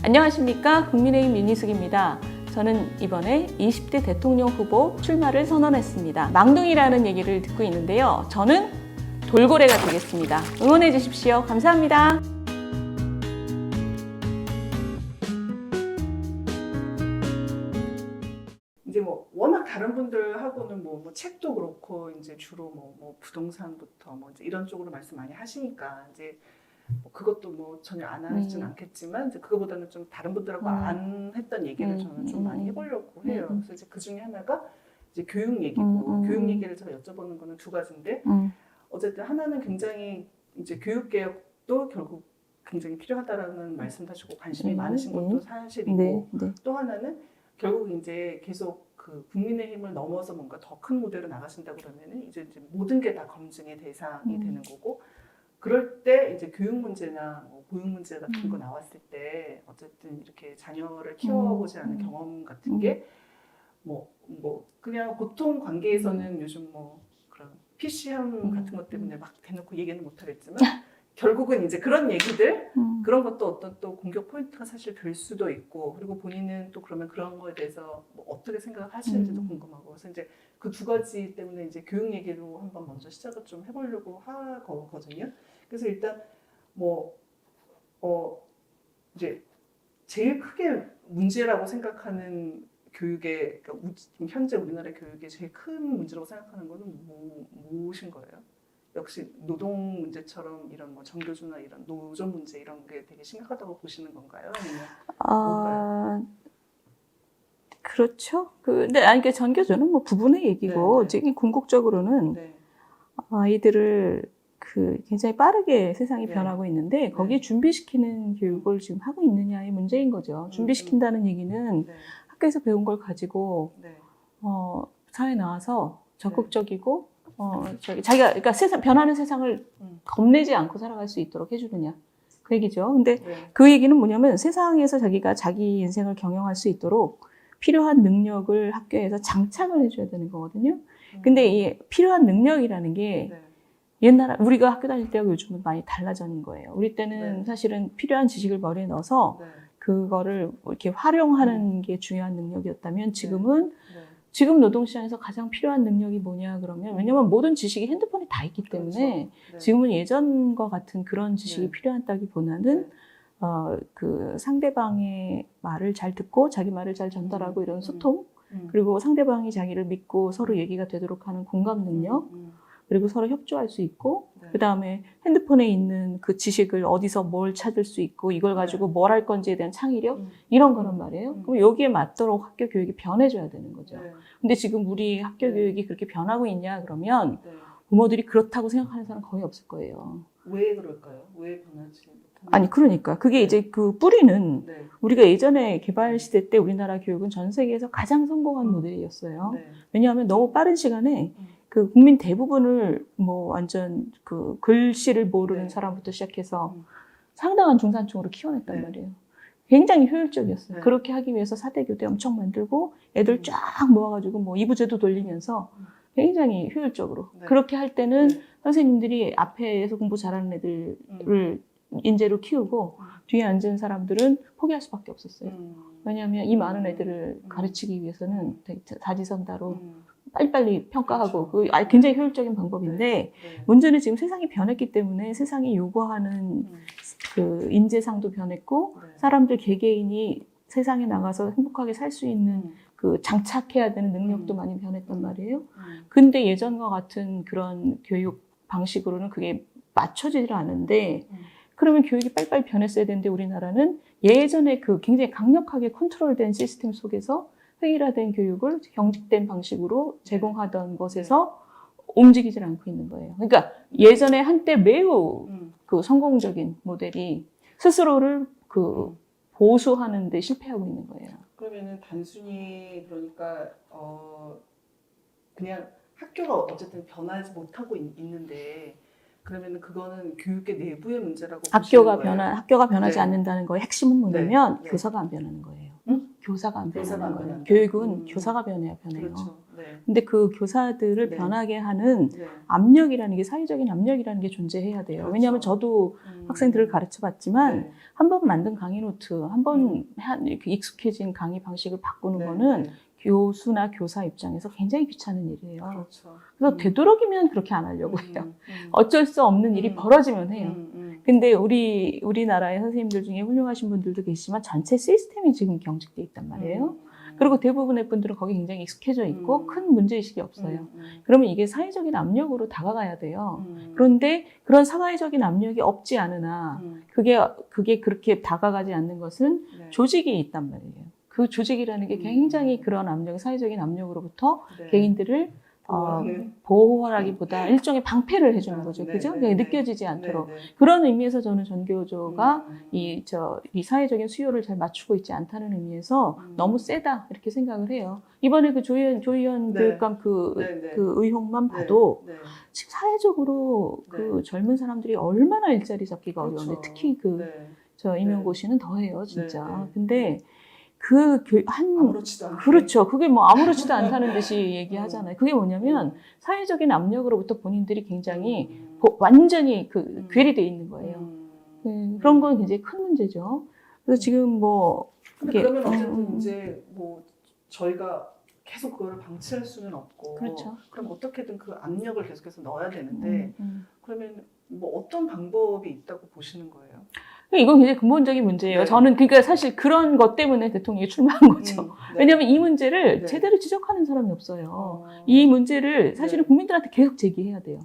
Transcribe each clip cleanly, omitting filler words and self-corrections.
안녕하십니까. 국민의힘 윤희숙입니다. 저는 이번에 20대 대통령 후보 출마를 선언했습니다. 망둥이라는 얘기를 듣고 있는데요. 저는 돌고래가 되겠습니다. 응원해 주십시오. 감사합니다. 이제 뭐 워낙 다른 분들하고는 뭐 책도 그렇고 이제 주로 뭐 부동산부터 뭐 이제 이런 쪽으로 말씀 많이 하시니까 이제 뭐 그것도 뭐 전혀 안 하지는 않겠지만 이제 그거보다는 좀 다른 분들하고 안 했던 얘기를 저는 좀 많이 해보려고 해요. 그래서 이제 그 중에 하나가 이제 교육 얘기고 교육 얘기를 제가 여쭤보는 거는 두 가지인데 어쨌든 하나는 굉장히 이제 교육 개혁도 결국 굉장히 필요하다라는 말씀도 하시고 관심이 많으신 것도 사실이고 또 하나는 결국 이제 계속 그 국민의힘을 넘어서 뭔가 더 큰 무대로 나가신다 그러면은 이제 모든 게 다 검증의 대상이 되는 거고 그럴 때 이제 교육 문제나 뭐 보육 문제 같은 거 나왔을 때 어쨌든 이렇게 자녀를 키워보지 않은 경험 같은 게 뭐 그냥 보통 관계에서는 요즘 뭐 그런 PC형 같은 것 때문에 막 대놓고 얘기는 못하겠지만 결국은 이제 그런 얘기들 그런 것도 어떤 또 공격 포인트가 사실 될 수도 있고 그리고 본인은 또 그러면 그런 거에 대해서 뭐 어떻게 생각을 하시는지도 궁금하고 그래서 이제 그 두 가지 때문에 이제 교육 얘기로 한번 먼저 시작을 좀 해보려고 하거든요. 그래서 일단 이제 제일 크게 문제라고 생각하는 교육의 그러니까 현재 우리나라 교육의 제일 큰 문제라고 생각하는 거는 무엇인 거예요? 역시 노동 문제처럼 이런 뭐 정교조나 이런 노조 문제 이런 게 되게 심각하다고 보시는 건가요? 아니면 뭔가요? 그렇죠. 근데 그러니까 전교조는 뭐 부분의 얘기고 지금 궁극적으로는 아이들을 굉장히 빠르게 세상이 변하고 있는데 거기에 준비시키는 교육을 지금 하고 있느냐의 문제인 거죠. 준비시킨다는 얘기는 학교에서 배운 걸 가지고 사회에 나와서 적극적이고 자기가 그러니까 변하는 세상을 겁내지 않고 살아갈 수 있도록 해주느냐 그 얘기죠. 근데 그 얘기는 뭐냐면 세상에서 자기가 자기 인생을 경영할 수 있도록 필요한 능력을 학교에서 장착을 해줘야 되는 거거든요. 근데 이 필요한 능력이라는 게 옛날 우리가 학교 다닐 때하고 요즘은 많이 달라진 거예요. 우리 때는 사실은 필요한 지식을 머리에 넣어서 그거를 이렇게 활용하는 게 중요한 능력이었다면 지금은 지금 노동시장에서 가장 필요한 능력이 뭐냐 그러면 왜냐면 모든 지식이 핸드폰에 다 있기 때문에 지금은 예전과 같은 그런 지식이 필요하다기보다는 그 상대방의 말을 잘 듣고 자기 말을 잘 전달하고 이런 소통 그리고 상대방이 자기를 믿고 서로 얘기가 되도록 하는 공감 능력 그리고 서로 협조할 수 있고 그 다음에 핸드폰에 있는 그 지식을 어디서 뭘 찾을 수 있고 이걸 가지고 뭘 할 건지에 대한 창의력 이런 거란 말이에요. 그럼 여기에 맞도록 학교 교육이 변해줘야 되는 거죠. 근데 지금 우리 학교 교육이 그렇게 변하고 있냐 그러면 부모들이 그렇다고 생각하는 사람 거의 없을 거예요. 왜 그럴까요? 왜 변하지 못하는? 아니 그러니까 그게 이제 그 뿌리는 우리가 예전에 개발 시대 때 우리나라 교육은 전 세계에서 가장 성공한 모델이었어요. 왜냐하면 너무 빠른 시간에 그 국민 대부분을 뭐 완전 그 글씨를 모르는 사람부터 시작해서 상당한 중산층으로 키워냈단 말이에요. 굉장히 효율적이었어요. 그렇게 하기 위해서 4대 교대 엄청 만들고 애들 쫙 모아가지고 뭐 이부제도 돌리면서 굉장히 효율적으로 그렇게 할 때는 선생님들이 앞에서 공부 잘하는 애들을 인재로 키우고 뒤에 앉은 사람들은 포기할 수밖에 없었어요. 왜냐하면 이 많은 애들을 가르치기 위해서는 되게 다지선다로 빨리빨리 평가하고 굉장히 효율적인 방법인데 문제는 지금 세상이 변했기 때문에 세상이 요구하는 그 인재상도 변했고 사람들 개개인이 세상에 나가서 행복하게 살 수 있는 그 장착해야 되는 능력도 많이 변했단 말이에요. 근데 예전과 같은 그런 교육 방식으로는 그게 맞춰지질 않은데 그러면 교육이 빨리빨리 변했어야 되는데 우리나라는 예전에 그 굉장히 강력하게 컨트롤된 시스템 속에서 획일화된 교육을 경직된 방식으로 제공하던 것에서 움직이질 않고 있는 거예요. 그러니까 예전에 한때 매우 그 성공적인 모델이 스스로를 그 보수하는 데 실패하고 있는 거예요. 그러면은 단순히 그러니까 그냥 학교가 어쨌든 변하지 못하고 있는데 그러면은 그거는 교육의 내부의 문제라고 보시는 거예요? 학교가 변하지 않는다는 거의 핵심은 뭐냐면 교사가 안 변하는 거예요. 교사가 안 교사가 변하는 안 거예요. 변한다. 교육은 교사가 변해요. 그렇죠. 네. 근데 그 교사들을 네. 변하게 하는 네. 압력이라는 게 사회적인 압력이라는 게 존재해야 돼요. 그렇죠. 왜냐하면 저도 학생들을 가르쳐 봤지만 네. 한 번 만든 강의 노트, 한 번 이렇게 익숙해진 강의 방식을 바꾸는 네. 거는 네. 교수나 교사 입장에서 굉장히 귀찮은 일이에요. 그렇죠. 그래서 되도록이면 그렇게 안 하려고 해요. 음. 어쩔 수 없는 일이 벌어지면 해요. 음. 근데 우리나라의 선생님들 중에 훌륭하신 분들도 계시지만 전체 시스템이 지금 경직돼 있단 말이에요. 그리고 대부분의 분들은 거기 굉장히 익숙해져 있고 큰 문제의식이 없어요. 그러면 이게 사회적인 압력으로 다가가야 돼요. 그런데 그런 사회적인 압력이 없지 않으나 그게 그렇게 다가가지 않는 것은 네. 조직이 있단 말이에요. 그 조직이라는 게 굉장히 그런 압력, 사회적인 압력으로부터 네. 개인들을 보호하기보다 일종의 방패를 해주는 거죠. 네, 그죠? 네, 그냥 네. 느껴지지 않도록. 네, 네. 그런 의미에서 저는 전교조가 이 사회적인 수요를 잘 맞추고 있지 않다는 의미에서 너무 세다 이렇게 생각을 해요. 이번에 그 조 의원 네. 교육감 그 의혹만 봐도 네. 지금 사회적으로 그 젊은 사람들이 얼마나 일자리 잡기가 그렇죠. 어려운데 특히 네. 임용고 씨는 더해요 진짜. 네, 네. 근데 아무렇지도 않게. 그렇죠. 그게 뭐 아무렇지도 않다는 듯이 얘기하잖아요. 그게 뭐냐면 사회적인 압력으로부터 본인들이 굉장히 완전히 괴리되어 있는 거예요. 그런 건 굉장히 큰 문제죠. 그래서 지금 뭐 근데 그러면 어쨌든 이제 뭐 저희가 계속 그거를 방치할 수는 없고, 그렇죠. 그럼 어떻게든 그 압력을 계속해서 넣어야 되는데 그러면 뭐 어떤 방법이 있다고 보시는 거예요? 이건 굉장히 근본적인 문제예요. 네. 저는 그러니까 사실 그런 것 때문에 대통령이 출마한 거죠. 네. 왜냐하면 이 문제를 네. 제대로 지적하는 사람이 없어요. 이 문제를 사실은 네. 국민들한테 계속 제기해야 돼요.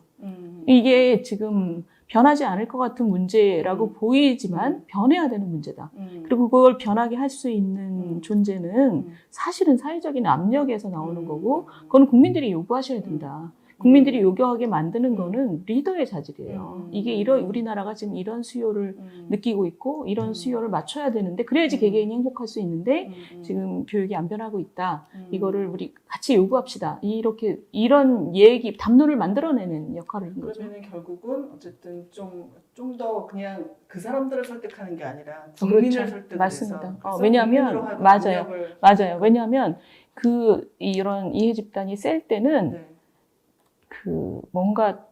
이게 지금 변하지 않을 것 같은 문제라고 보이지만 변해야 되는 문제다. 그리고 그걸 변하게 할 수 있는 존재는 사실은 사회적인 압력에서 나오는 거고 그건 국민들이 요구하셔야 된다. 국민들이 요구하게 만드는 거는 리더의 자질이에요. 이게 우리나라가 지금 이런 수요를 느끼고 있고 이런 수요를 맞춰야 되는데 그래야지 개개인이 행복할 수 있는데 지금 교육이 안 변하고 있다. 이거를 우리 같이 요구합시다. 이런 담론을 만들어내는 역할을 하는 거죠. 그러면 결국은 어쨌든 좀 더 그냥 그 사람들을 설득하는 게 아니라 국민을 그렇죠. 설득을 맞습니다. 해서 왜냐하면 맞아요. 왜냐하면 이런 이해 집단이 셀 때는 네. 뭔가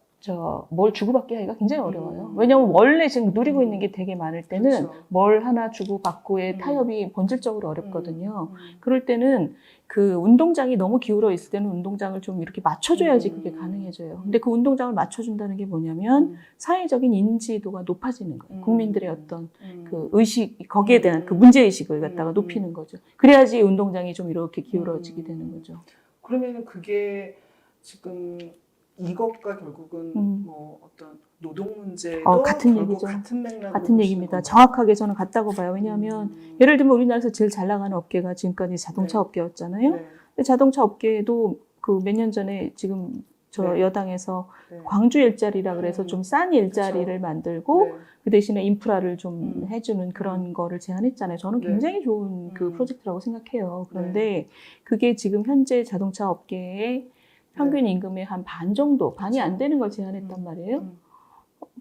뭘 주고받기 하기가 굉장히 어려워요. 왜냐하면 원래 지금 누리고 있는 게 되게 많을 때는 그렇죠. 뭘 하나 주고받고의 타협이 본질적으로 어렵거든요. 그럴 때는 그 운동장이 너무 기울어 있을 때는 운동장을 좀 이렇게 맞춰줘야지 그게 가능해져요. 근데 그 운동장을 맞춰준다는 게 뭐냐면 사회적인 인지도가 높아지는 거예요. 국민들의 어떤 그 의식, 거기에 대한 그 문제의식을 갖다가 높이는 거죠. 그래야지 운동장이 좀 이렇게 기울어지게 되는 거죠. 그러면 그게 지금 이것과 결국은 뭐 어떤 노동 문제도 같은 결국 얘기죠. 같은 맥락으로 같은 얘기입니다. 정확하게 저는 같다고 봐요. 왜냐하면 예를 들면 우리나라에서 제일 잘 나가는 업계가 지금까지 자동차 업계였잖아요. 네. 근데 자동차 업계도 그 몇 년 전에 지금 네. 여당에서 네. 광주 일자리라 그래서 좀 싼 일자리를 그쵸. 만들고 네. 그 대신에 인프라를 좀 해주는 그런 거를 제안했잖아요. 저는 네. 굉장히 좋은 그 프로젝트라고 생각해요. 그런데 그게 지금 현재 자동차 업계의 평균 임금의 한 반 정도, 반이 안 되는 걸 제안했단 말이에요.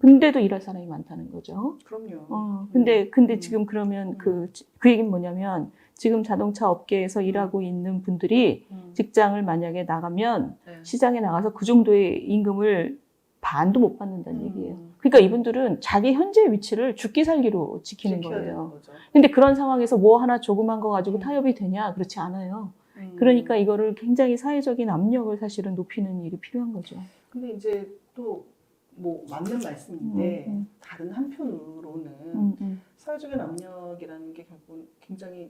근데도 일할 사람이 많다는 거죠. 그럼요. 근데 지금 그러면 그 얘기는 뭐냐면 지금 자동차 업계에서 일하고 있는 분들이 직장을 만약에 나가면 네. 시장에 나가서 그 정도의 임금을 반도 못 받는다는 얘기예요. 그러니까 이분들은 자기 현재 위치를 죽기 살기로 지키는 거예요. 근데 그런 상황에서 뭐 하나 조그만 거 가지고 타협이 되냐? 그렇지 않아요. 그러니까 이거를 굉장히 사회적인 압력을 사실은 높이는 일이 필요한 거죠. 근데 이제 또 뭐 맞는 말씀인데 다른 한편으로는 사회적인 압력이라는 게 결국 굉장히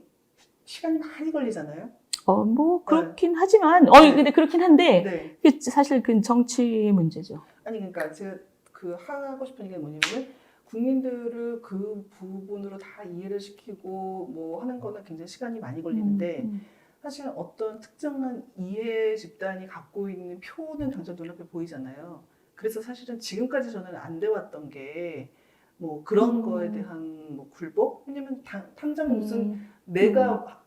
시간이 많이 걸리잖아요. 뭐 그렇긴 하지만 근데 그렇긴 한데 네. 그게 사실 그 정치의 문제죠. 아니 그러니까 제가 하고 싶은 얘기가 뭐냐면 국민들을 그 부분으로 다 이해를 시키고 뭐 하는 거는 굉장히 시간이 많이 걸리는데 사실 어떤 특정한 이해 집단이 갖고 있는 표는 당장 눈앞에 보이잖아요. 그래서 사실은 지금까지 저는 안 돼왔던 게 뭐 그런 거에 대한 뭐 굴복? 왜냐면 당장 무슨 내가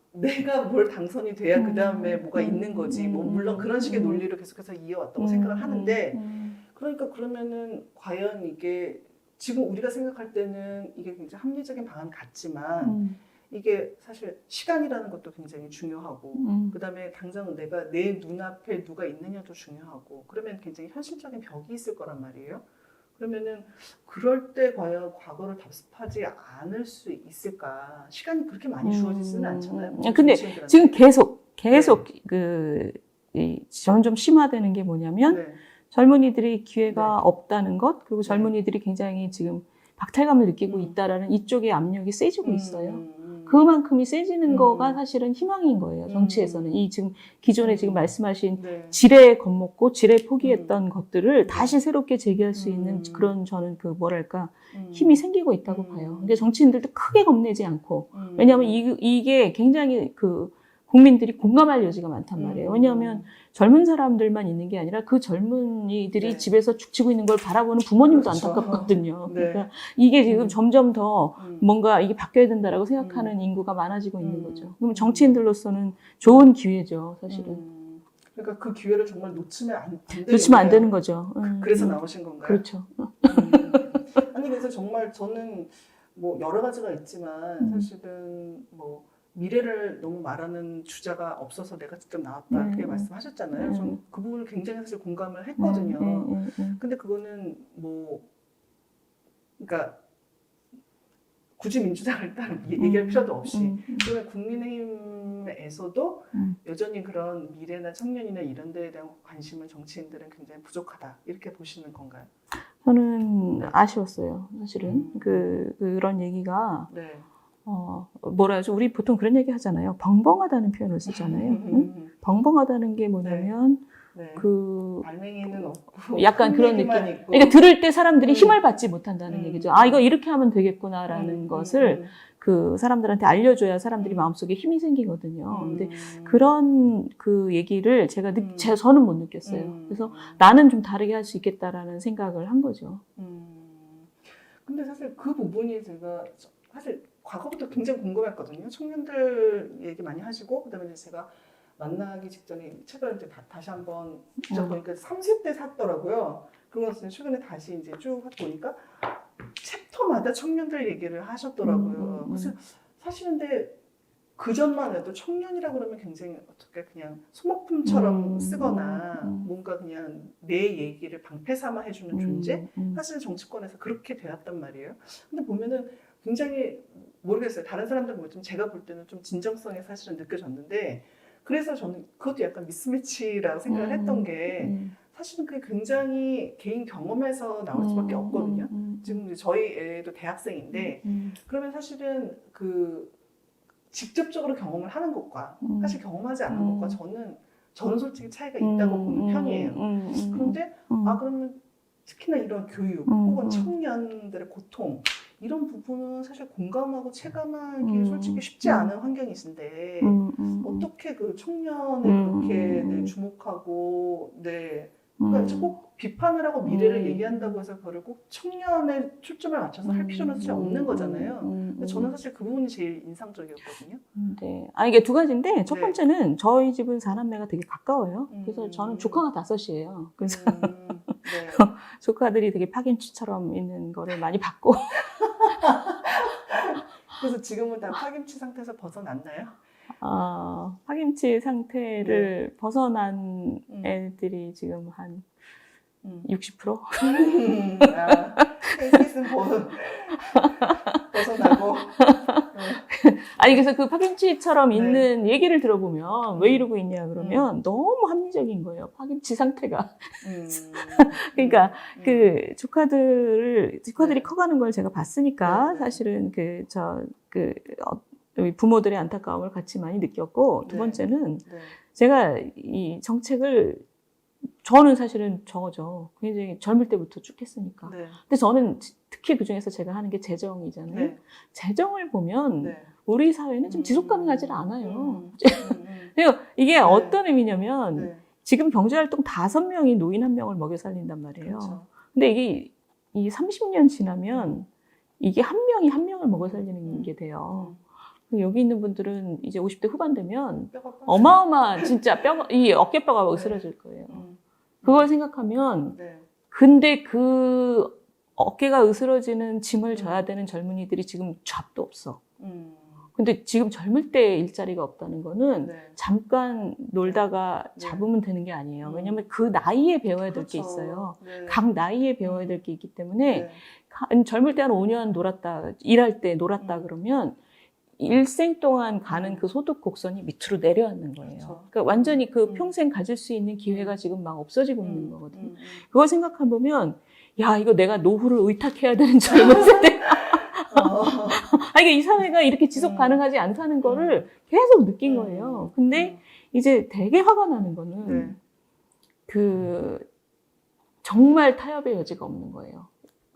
뭘 당선이 돼야 그 다음에 뭐가 있는 거지. 뭐 물론 그런 식의 논리를 계속해서 이어왔다고 생각을 하는데 그러니까 그러면은 과연 이게 지금 우리가 생각할 때는 이게 굉장히 합리적인 방안 같지만 이게 사실 시간이라는 것도 굉장히 중요하고 그다음에 당장 내가 내 눈앞에 누가 있느냐도 중요하고 그러면 굉장히 현실적인 벽이 있을 거란 말이에요. 그러면은 그럴 때 과연 과거를 답습하지 않을 수 있을까? 시간이 그렇게 많이 주어지지는 않잖아요. 근데 정치인들한테. 지금 계속 점점 심화되는 게 뭐냐면 네. 젊은이들이 기회가 네. 없다는 것, 그리고 네. 젊은이들이 굉장히 지금 박탈감을 느끼고 음. 있다라는 이쪽의 압력이 세지고 있어요. 그만큼이 세지는 거가 사실은 희망인 거예요. 정치에서는. 이 지금 기존에 지금 말씀하신 네. 지레 겁먹고 지레 포기했던 것들을 다시 새롭게 재개할 수 있는 그런 저는 그 뭐랄까 힘이 생기고 있다고 봐요. 근데 정치인들도 크게 겁내지 않고 왜냐하면 이게 굉장히 그 국민들이 공감할 여지가 많단 말이에요. 왜냐하면 젊은 사람들만 있는 게 아니라 그 젊은이들이 네. 집에서 죽치고 있는 걸 바라보는 부모님도 그렇죠. 안타깝거든요. 네. 그러니까 이게 지금 점점 더 뭔가 이게 바뀌어야 된다라고 생각하는 인구가 많아지고 있는 거죠. 그럼 정치인들로서는 좋은 기회죠, 사실은. 그러니까 그 기회를 정말 놓치면 안 되는 놓치면 안 되는 거죠. 그래서 나오신 건가요? 그렇죠. 아니 그래서 정말 저는 뭐 여러 가지가 있지만 사실은 뭐 미래를 너무 말하는 주자가 없어서 내가 직접 나왔다 그렇게 말씀하셨잖아요. 저는 그 부분을 굉장히 사실 공감을 했거든요. 근데 그거는 뭐 그러니까 굳이 민주당을 일단 얘기할 필요도 없이 그러면 국민의힘에서도 여전히 그런 미래나 청년이나 이런 데에 대한 관심은 정치인들은 굉장히 부족하다 이렇게 보시는 건가요? 저는 아쉬웠어요. 사실은 그런 얘기가 네. 뭐라 하죠? 우리 보통 그런 얘기 하잖아요. 벙벙하다는 표현을 쓰잖아요. 응? 벙벙하다는 게 뭐냐면 네. 그 알맹이는 없고 약간 그런 느낌. 있고. 그러니까 들을 때 사람들이 힘을 받지 못한다는 얘기죠. 아, 이거 이렇게 하면 되겠구나라는 것을 그 사람들한테 알려줘야 사람들이 마음속에 힘이 생기거든요. 근데 그런 그 얘기를 저는 못 느꼈어요. 그래서 나는 좀 다르게 할 수 있겠다라는 생각을 한 거죠. 근데 사실 그 부분이 제가 사실 과거부터 굉장히 궁금했거든요. 청년들 얘기 많이 하시고 그다음에 제가 만나기 직전에 책을 이제 다시 한번 보니까 30대 샀더라고요. 그것은 최근에 다시 이제 쭉 보니까 챕터마다 청년들 얘기를 하셨더라고요. 그래서 사실 근데 그 전만 해도 청년이라고 그러면 굉장히 어떻게 그냥 소모품처럼 쓰거나 뭔가 그냥 내 얘기를 방패 삼아 해주는 존재? 사실 정치권에서 그렇게 되었단 말이에요. 근데 보면은 굉장히 모르겠어요. 다른 사람들은 뭐좀 제가 볼 때는 좀 진정성이 사실은 느껴졌는데 그래서 저는 그것도 약간 미스매치라고 생각을 했던 게 사실은 그게 굉장히 개인 경험에서 나올 수밖에 없거든요. 지금 저희 애도 대학생인데 그러면 사실은 그 직접적으로 경험을 하는 것과 사실 경험하지 않은 것과 저는 솔직히 차이가 있다고 보는 편이에요. 그런데 그러면 특히나 이런 교육 혹은 청년들의 고통 이런 부분은 사실 공감하고 체감하기 솔직히 쉽지 않은 환경이신데 어떻게 그 청년을 그렇게 주목하고 그러니까 꼭 비판을 하고 미래를 얘기한다고 해서 그걸 꼭 청년의 초점을 맞춰서 할 필요는 사실 없는 거잖아요. 근데 저는 사실 그 부분이 제일 인상적이었거든요. 네. 이게 두 가지인데 첫 네. 번째는 저희 집은 4남매가 되게 가까워요. 그래서 저는 조카가 5이에요. 그래서 네. 조카들이 되게 파김치처럼 있는 거를 많이 봤고 그래서 지금은 다 파김치 상태에서 벗어났나요? 파김치 상태를 벗어난 애들이 지금 한 60%? 셋은 벗어나고. 그래서 그 파김치처럼 있는 얘기를 들어보면 왜 이러고 있냐 그러면 너무 합리적인 거예요. 파김치 상태가. 그러니까 그 조카들이 커가는 걸 제가 봤으니까 사실은 부모들의 안타까움을 같이 많이 느꼈고 두 번째는 제가 이 정책을 저는 사실은 저거죠. 굉장히 젊을 때부터 쭉 했으니까. 근데 저는 특히 그중에서 제가 하는 게 재정이잖아요. 재정을 보면 우리 사회는 좀 지속 가능하지 않아요. 그리고 이게 어떤 의미냐면 지금 경제활동 5명이 노인 1명을 먹여 살린단 말이에요. 그렇죠. 근데 이게 이 30년 지나면 이게 1명이 1명을 먹여 살리는 게 돼요. 여기 있는 분들은 이제 50대 후반 되면 어마어마한 진짜 이 어깨뼈가 으스러질 거예요. 그걸 생각하면 근데 그 어깨가 으스러지는 짐을 져야 되는 젊은이들이 지금 잡도 없어. 근데 지금 젊을 때 일자리가 없다는 거는 네. 잠깐 놀다가 네. 잡으면 되는 게 아니에요. 왜냐면 그 나이에 배워야 될 게 그렇죠. 있어요. 네. 각 나이에 배워야 될 게 있기 때문에 네. 젊을 때 한 5년 놀았다, 일할 때 놀았다 그러면 일생 동안 가는 그 소득 곡선이 밑으로 내려앉는 거예요. 그렇죠. 그러니까 완전히 그 평생 가질 수 있는 기회가 지금 막 없어지고 있는 거거든요. 그걸 생각해보면 야, 이거 내가 노후를 의탁해야 되는 젊은 세대. 이게 이 사회가 이렇게 지속 가능하지 않다는 거를 계속 느낀 거예요. 근데 이제 되게 화가 나는 거는 그 정말 타협의 여지가 없는 거예요.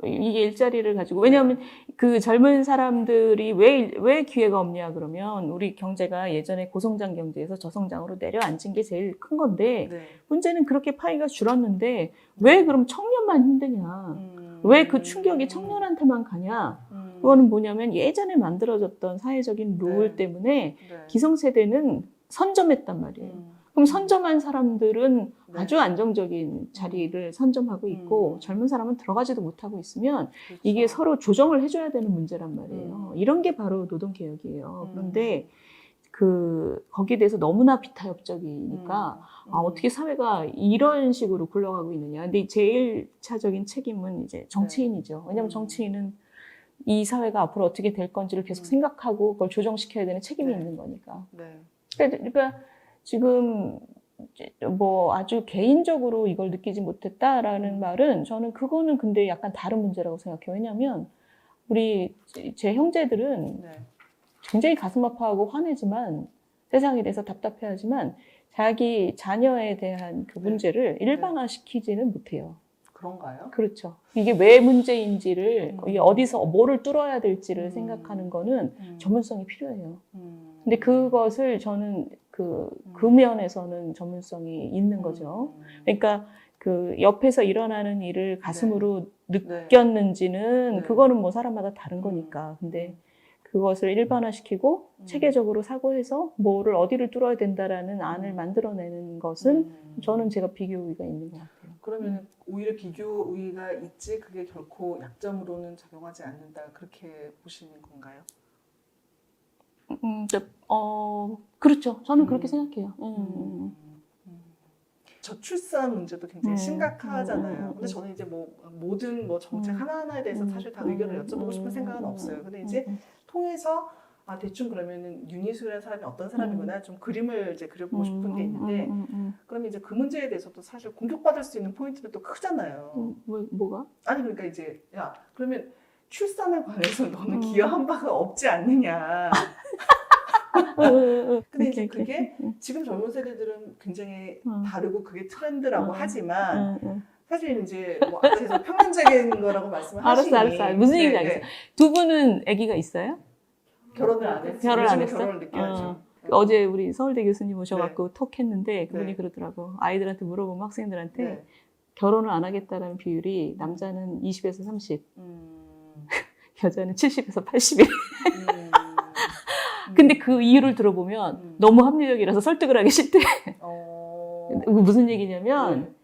이게 일자리를 가지고. 왜냐하면 그 젊은 사람들이 왜 기회가 없냐 그러면 우리 경제가 예전에 고성장 경제에서 저성장으로 내려앉은 게 제일 큰 건데 문제는 그렇게 파이가 줄었는데 왜 그럼 청년만 힘드냐. 왜 그 충격이 청년한테만 가냐. 그거는 뭐냐면 예전에 만들어졌던 사회적인 룰 때문에 기성세대는 선점했단 말이에요. 그럼 선점한 사람들은 아주 안정적인 자리를 선점하고 있고 젊은 사람은 들어가지도 못하고 있으면 그렇죠. 이게 서로 조정을 해줘야 되는 문제란 말이에요. 이런 게 바로 노동개혁이에요. 그런데 거기에 대해서 너무나 비타협적이니까 어떻게 사회가 이런 식으로 굴러가고 있느냐. 근데 제일 차적인 책임은 이제 정치인이죠. 왜냐하면 정치인은 이 사회가 앞으로 어떻게 될 건지를 계속 생각하고 그걸 조정시켜야 되는 책임이 있는 거니까. 그러니까 지금 뭐 아주 개인적으로 이걸 느끼지 못했다라는 말은 저는 그거는 근데 약간 다른 문제라고 생각해요. 왜냐하면 제 형제들은 굉장히 가슴 아파하고 화내지만 세상에 대해서 답답해하지만 자기 자녀에 대한 그 문제를 일반화시키지는 못해요. 그런가요? 그렇죠. 이게 왜 문제인지를 어디서 뭐를 뚫어야 될지를 생각하는 거는 전문성이 필요해요. 근데 그것을 저는 그 면에서는 전문성이 있는 거죠. 그러니까 그 옆에서 일어나는 일을 가슴으로 느꼈는지는 그거는 뭐 사람마다 다른 거니까. 근데 그것을 일반화시키고 체계적으로 사고해서 뭐를 어디를 뚫어야 된다라는 안을 만들어내는 것은 저는 제가 비교우위가 있는 것 같아요. 그러면 오히려 비교우위가 있지 그게 결코 약점으로는 작용하지 않는다 그렇게 보시는 건가요? 그렇죠. 저는 그렇게 생각해요. 저출산 문제도 굉장히 심각하잖아요. 근데 저는 이제 모든 정책 하나하나에 대해서 사실 다 의견을 여쭤보고 싶은 생각은 없어요. 근데 이제 통해서 대충 그러면은 윤희수라는 사람이 어떤 사람이구나 좀 그림을 이제 그려보고 싶은 게 있는데 그러면 이제 그 문제에 대해서도 사실 공격받을 수 있는 포인트도 크잖아요. 뭐가? 아니 그러니까 이제 야 그러면 출산에 관해서 너는 기여한 바가 없지 않느냐. 근데 이제 그게 지금 젊은 세대들은 굉장히 다르고 그게 트렌드라고 하지만 사실 이제 아까 계속 평균적인 거라고 말씀을 하시니 알았어. 무슨 얘기인지 알겠어. 두 분은 아기가 있어요? 결혼을 안 했어요. 결혼을 안 했어? 결혼을 늦게 하죠. 어제 우리 서울대 교수님 오셔갖고 톡했는데 그분이 그러더라고. 아이들한테 물어보면 학생들한테 결혼을 안 하겠다라는 비율이 남자는 20에서 30, 여자는 70에서 80이래. 근데 그 이유를 들어보면 너무 합리적이라서 설득을 하기 싫대. 무슨 얘기냐면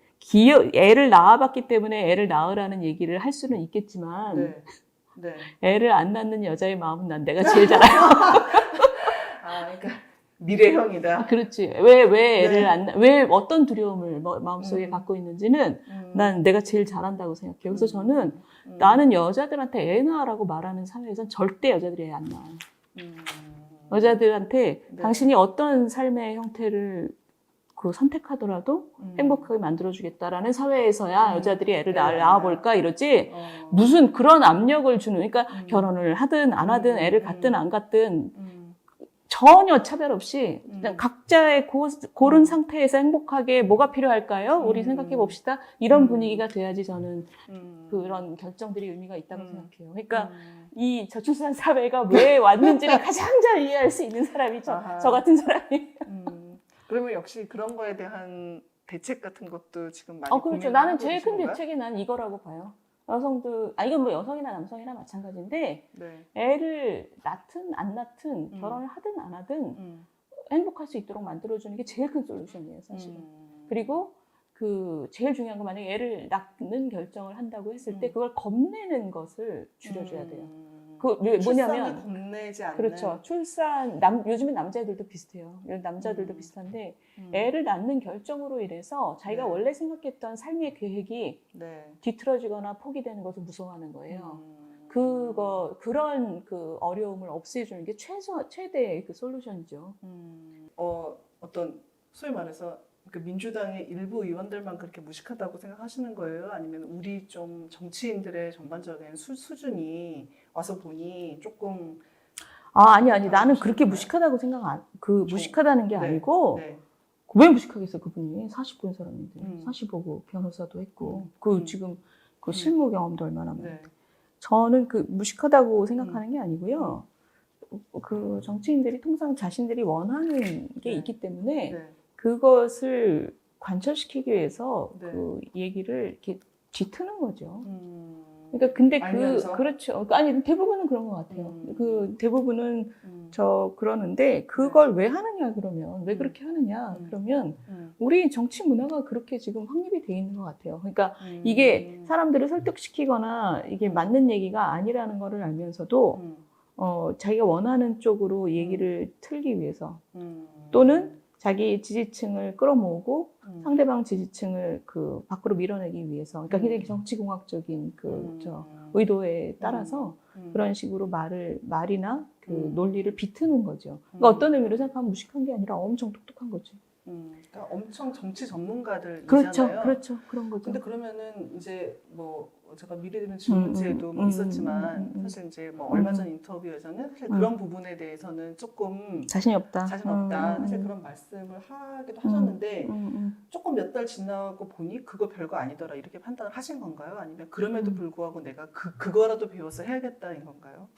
애를 낳아봤기 때문에 애를 낳으라는 얘기를 할 수는 있겠지만 애를 안 낳는 여자의 마음은 난 내가 제일 잘 알아요. 그러니까 미래형이다. 그렇지. 왜 애를 안 낳, 왜 어떤 두려움을 마음속에 갖고 있는지는 난 내가 제일 잘한다고 생각해요. 그래서 저는 나는 여자들한테 애 낳으라고 말하는 사회에선 절대 여자들이 애 안 낳아. 여자들한테 당신이 어떤 삶의 형태를 선택하더라도 행복하게 만들어주겠다라는 사회에서야 여자들이 애를 낳아볼까 이러지 무슨 그런 압력을 주는 그러니까 결혼을 하든 안 하든 애를 갖든 안 갖든 전혀 차별 없이 그냥 각자의 고른 상태에서 행복하게 뭐가 필요할까요? 우리 생각해 봅시다. 이런 분위기가 돼야지 저는 그런 결정들이 의미가 있다고 생각해요. 그러니까 이 저출산 사회가 왜 왔는지를 가장 잘 이해할 수 있는 사람이 저 같은 사람이. 그러면 역시 그런 거에 대한 대책 같은 것도 지금 많이 그렇죠. 나는 제일 큰 대책이 난 이거라고 봐요. 여성도 이건 뭐 여성이나 남성이나 마찬가지인데 애를 낳든 안 낳든 결혼을 하든 안 하든 행복할 수 있도록 만들어주는 게 제일 큰 솔루션이에요, 사실은. 그리고 제일 중요한 건 만약에 애를 낳는 결정을 한다고 했을 때 그걸 겁내는 것을 줄여줘야 돼요. 그 왜 출산을 뭐냐면 겁내지 않는. 그렇죠. 요즘엔 남자애들도 비슷해요. 남자들도 비슷한데 애를 낳는 결정으로 인해서 자기가 네. 원래 생각했던 삶의 계획이 네. 뒤틀어지거나 포기되는 것을 무서워하는 거예요. 그런 그 어려움을 없애주는 게 최대의 그 솔루션이죠. 어떤 소위 말해서 그 민주당의 일부 의원들만 그렇게 무식하다고 생각하시는 거예요? 아니면 우리 좀 정치인들의 전반적인 수준이 와서 보니 조금 아니 나는 보시는 그렇게 거예요? 무식하다고 무식하다는 게 네. 아니고 네. 왜 무식하겠어 그분이 40분 사람인데 45고 변호사도 했고 지금 그 실무 경험도 얼마나 많은데 네. 저는 그 무식하다고 생각하는 게 아니고요. 그 정치인들이 통상 자신들이 원하는 게 네. 있기 때문에 네. 그것을 관철시키기 위해서 네. 그 얘기를 이렇게 뒤트는 거죠. 그러니까 근데 알면서? 그렇죠. 아니 대부분은 그런 것 같아요. 그 대부분은 그러는데 그걸 왜 하느냐 그러면 왜 그렇게 하느냐 그러면 우리 정치 문화가 그렇게 지금 확립이 돼 있는 것 같아요. 그러니까 이게 사람들을 설득시키거나 이게 맞는 얘기가 아니라는 거를 알면서도 자기가 원하는 쪽으로 얘기를 틀기 위해서 또는 자기 지지층을 끌어모으고 상대방 지지층을 그 밖으로 밀어내기 위해서 그러니까 굉장히 정치공학적인 의도에 따라서 그런 식으로 말이나 그 논리를 비트는 거죠. 그러니까 어떤 의미로 생각하면 무식한 게 아니라 엄청 똑똑한 거죠. 그러니까 엄청 정치 전문가들이잖아요. 그렇죠. 그런 거죠. 근데 그러면은 이제 뭐 제가 미래 되면 질문지에도 뭐 있었지만 사실 이제 뭐 얼마 전 인터뷰에서는 사실 그런 부분에 대해서는 조금 자신이 없다. 사실 그런 말씀을 하기도 하셨는데 조금 몇 달 지나고 보니 그거 별거 아니더라 이렇게 판단을 하신 건가요? 아니면 그럼에도 불구하고 내가 그거라도 배워서 해야겠다인 건가요?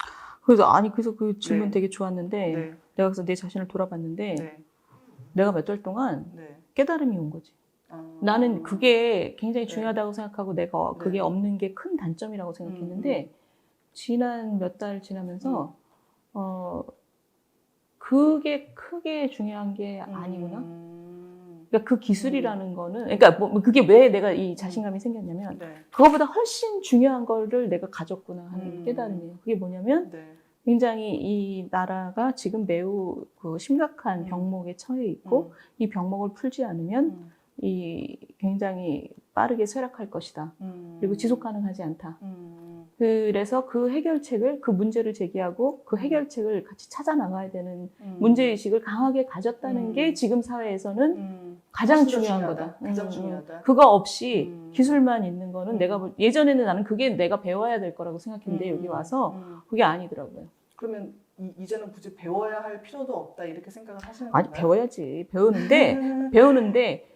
그래서 그 질문 네. 되게 좋았는데 네. 내가 그래서 내 자신을 돌아봤는데 네. 내가 몇 달 동안 네. 깨달음이 온 거지. 나는 그게 굉장히 네. 중요하다고 생각하고 내가 그게 네. 없는 게 큰 단점이라고 생각했는데 지난 몇 달 지나면서 그게 크게 중요한 게 아니구나. 그러니까 그 기술이라는 거는 그러니까 뭐 그게 왜 내가 이 자신감이 생겼냐면 네. 그거보다 훨씬 중요한 거를 내가 가졌구나 하는 깨달음이에요. 그게 뭐냐면 네. 굉장히 이 나라가 지금 매우 그 심각한 병목에 처해 있고 이 병목을 풀지 않으면 이 굉장히 빠르게 쇠락할 것이다. 그리고 지속 가능하지 않다. 그래서 그 해결책을 그 문제를 제기하고 그 해결책을 같이 찾아 나가야 되는 문제의식을 강하게 가졌다는 게 지금 사회에서는 가장 중요한 거다. 가장 중요하다. 그거 없이 기술만 있는 거는 예전에는 나는 그게 내가 배워야 될 거라고 생각했는데 여기 와서 그게 아니더라고요. 그러면 이제는 굳이 배워야 할 필요도 없다 이렇게 생각을 하시는 아니 건가요? 배워야지. 배우는데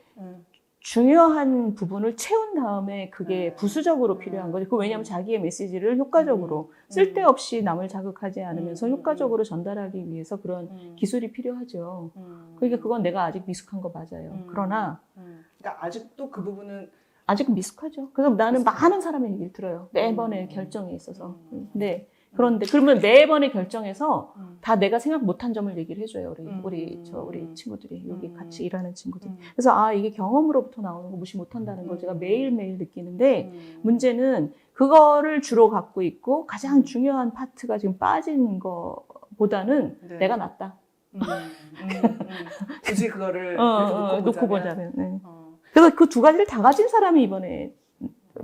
중요한 부분을 채운 다음에 그게 부수적으로 필요한 거지. 그 왜냐하면 자기의 메시지를 효과적으로 쓸데없이 남을 자극하지 않으면서 효과적으로 전달하기 위해서 그런 기술이 필요하죠. 그러니까 그건 내가 아직 미숙한 거 맞아요. 그러나 그러니까 아직도 그 부분은 아직은 미숙하죠. 그래서 나는 많은 사람의 얘기를 들어요. 매번의 결정에 있어서. 그런데 그러면 매번의 결정에서 다 내가 생각 못한 점을 얘기를 해줘요. 우리 친구들이 여기 같이 일하는 친구들이. 그래서 이게 경험으로부터 나오는 거 무시 못한다는 걸 제가 매일매일 느끼는데 문제는 그거를 주로 갖고 있고 가장 중요한 파트가 지금 빠진 거보다는 내가 낫다. 굳이 그거를 이렇게 놓고 보자면. 네. 그래서 그 두 가지를 다 가진 사람이 이번에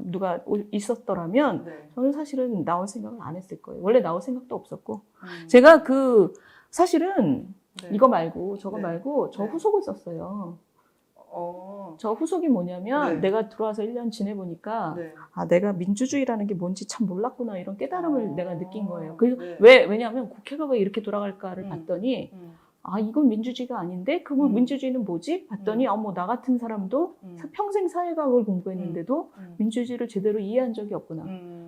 누가 있었더라면 저는 사실은 나올 생각을 안 했을 거예요. 원래 나올 생각도 없었고 제가 사실은 이거 말고 저거 말고 저 후속을 썼어요. 저 후속이 뭐냐면 내가 들어와서 1년 지내보니까 내가 민주주의라는 게 뭔지 참 몰랐구나 이런 깨달음을 내가 느낀 거예요. 그래서 왜냐하면 국회가 왜 이렇게 돌아갈까를 봤더니 이건 민주주의가 아닌데? 그럼 민주주의는 뭐지? 봤더니 나 같은 사람도 평생 사회과학을 공부했는데도 민주주의를 제대로 이해한 적이 없구나.